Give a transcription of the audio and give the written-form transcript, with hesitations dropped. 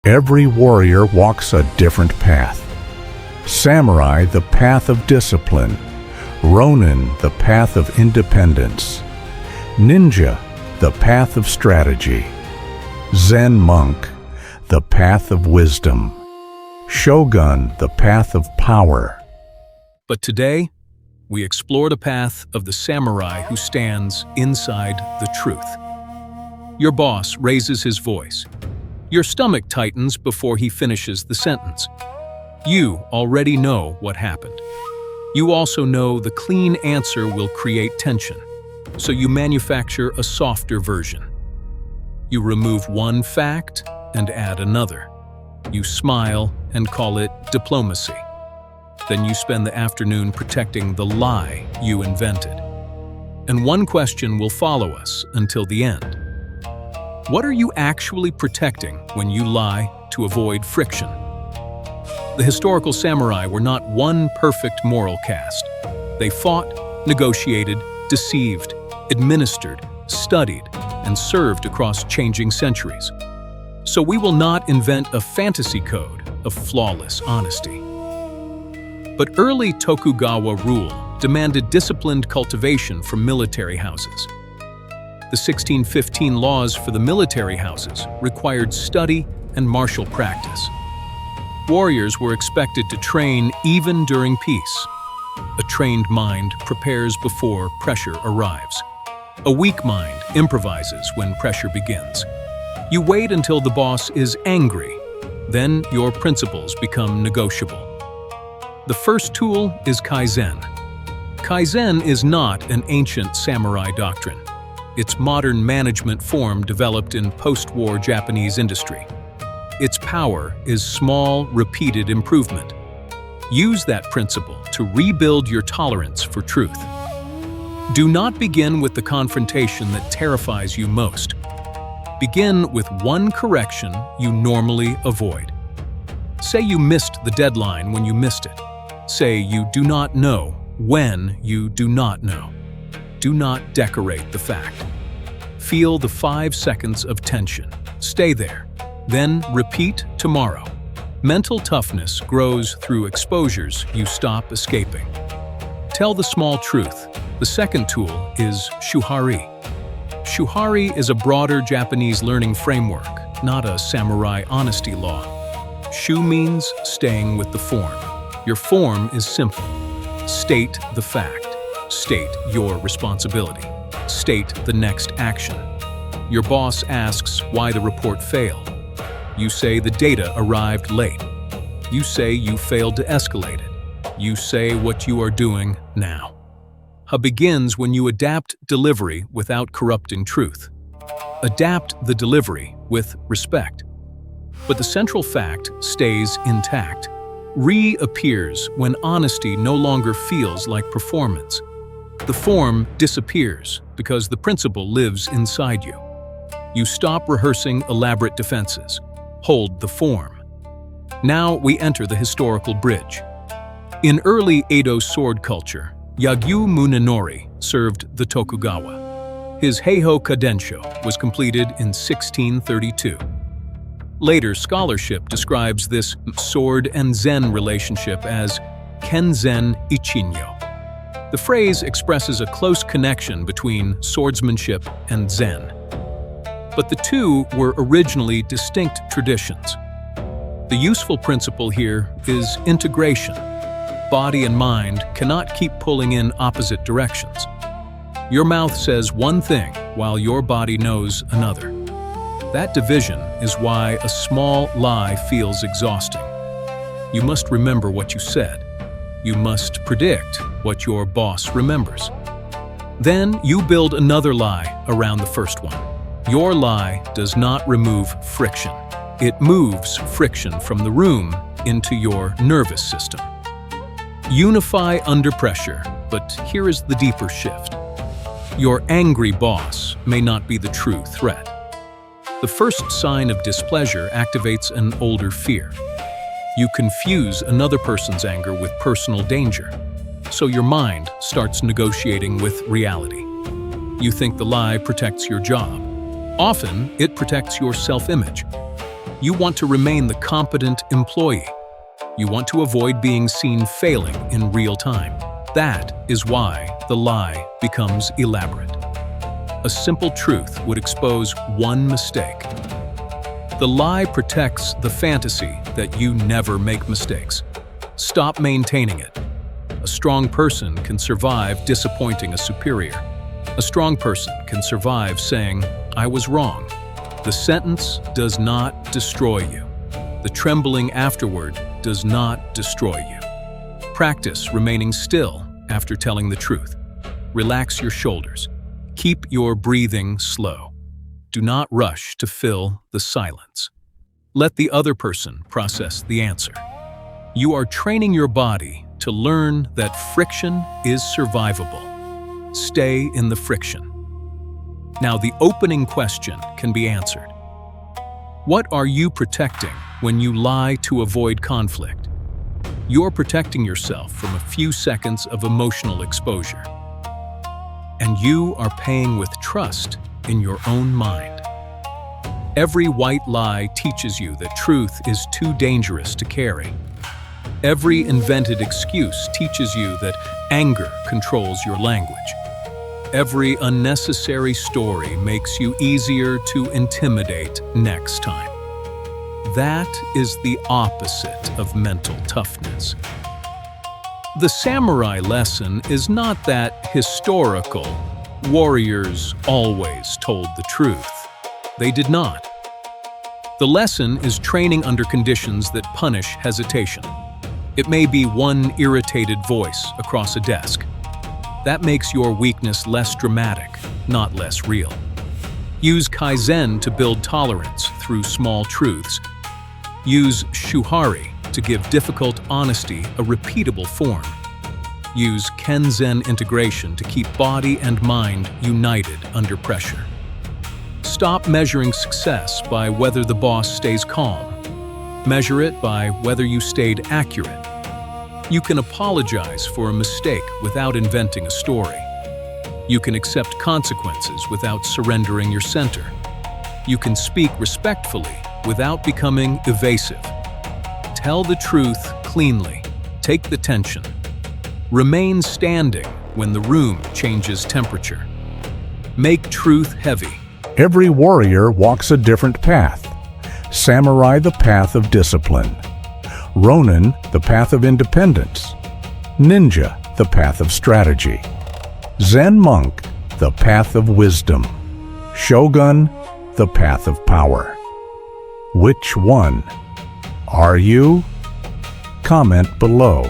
Every warrior walks a different path. Samurai, the path of discipline. Ronin, the path of independence. Ninja, the path of strategy. Zen monk, the path of wisdom. Shogun, the path of power. But today, we explore the path of the samurai who stands inside the truth. Your boss raises his voice. Your stomach tightens before he finishes the sentence. You already know what happened. You also know the clean answer will create tension, so you manufacture a softer version. You remove one fact and add another. You smile and call it diplomacy. Then you spend the afternoon protecting the lie you invented. And one question will follow us until the end. What are you actually protecting when you lie to avoid friction? The historical samurai were not one perfect moral cast. They fought, negotiated, deceived, administered, studied, and served across changing centuries. So we will not invent a fantasy code of flawless honesty. But early Tokugawa rule demanded disciplined cultivation from military houses. The 1615 laws for the military houses required study and martial practice. Warriors were expected to train even during peace. A trained mind prepares before pressure arrives. A weak mind improvises when pressure begins. You wait until the boss is angry. Then your principles become negotiable. The first tool is Kaizen. Kaizen is not an ancient samurai doctrine. It's modern management form developed in post-war Japanese industry. Its power is small, repeated improvement. Use that principle to rebuild your tolerance for truth. Do not begin with the confrontation that terrifies you most. Begin with one correction you normally avoid. Say you missed the deadline when you missed it. Say you do not know when you do not know. Do not decorate the fact. Feel the 5 seconds of tension. Stay there. Then repeat tomorrow. Mental toughness grows through exposures you stop escaping. Tell the small truth. The second tool is Shuhari. Shuhari is a broader Japanese learning framework, not a samurai honesty law. Shu means staying with the form. Your form is simple. State the fact. State your responsibility. State the next action. Your boss asks why the report failed. You say the data arrived late. You say you failed to escalate it. You say what you are doing now. Ha begins when you adapt delivery without corrupting truth. Adapt the delivery with respect. But the central fact stays intact. Reappears when honesty no longer feels like performance. The form disappears because the principle lives inside you. You stop rehearsing elaborate defenses. Hold the form. Now we enter the historical bridge. In early Edo sword culture, Yagyu Munenori served the Tokugawa. His Heiho Kadensho was completed in 1632. Later scholarship describes this sword-and-Zen relationship as Ken-Zen Ichinyo. The phrase expresses a close connection between swordsmanship and Zen. But the two were originally distinct traditions. The useful principle here is integration. Body and mind cannot keep pulling in opposite directions. Your mouth says one thing while your body knows another. That division is why a small lie feels exhausting. You must remember what you said. You must predict what your boss remembers. Then you build another lie around the first one. Your lie does not remove friction. It moves friction from the room into your nervous system. Unify under pressure, but here is the deeper shift. Your angry boss may not be the true threat. The first sign of displeasure activates an older fear. You confuse another person's anger with personal danger, so your mind starts negotiating with reality. You think the lie protects your job. Often, it protects your self-image. You want to remain the competent employee. You want to avoid being seen failing in real time. That is why the lie becomes elaborate. A simple truth would expose one mistake. The lie protects the fantasy that you never make mistakes. Stop maintaining it. A strong person can survive disappointing a superior. A strong person can survive saying, "I was wrong." The sentence does not destroy you. The trembling afterward does not destroy you. Practice remaining still after telling the truth. Relax your shoulders. Keep your breathing slow. Do not rush to fill the silence. Let the other person process the answer. You are training your body to learn that friction is survivable. Stay in the friction. Now, the opening question can be answered. What are you protecting when you lie to avoid conflict? You're protecting yourself from a few seconds of emotional exposure. And you are paying with trust in your own mind. Every white lie teaches you that truth is too dangerous to carry. Every invented excuse teaches you that anger controls your language. Every unnecessary story makes you easier to intimidate next time. That is the opposite of mental toughness. The samurai lesson is not that historical warriors always told the truth. They did not. The lesson is training under conditions that punish hesitation. It may be one irritated voice across a desk. That makes your weakness less dramatic, not less real. Use Kaizen to build tolerance through small truths. Use Shuhari to give difficult honesty a repeatable form. Use Ken-Zen integration to keep body and mind united under pressure. Stop measuring success by whether the boss stays calm. Measure it by whether you stayed accurate. You can apologize for a mistake without inventing a story. You can accept consequences without surrendering your center. You can speak respectfully without becoming evasive. Tell the truth cleanly. Take the tension. Remain standing when the room changes temperature. Make truth heavy. Every warrior walks a different path. Samurai, the path of discipline. Ronin, the path of independence. Ninja, the path of strategy. Zen monk, the path of wisdom. Shogun, the path of power. Which one are you? Comment below.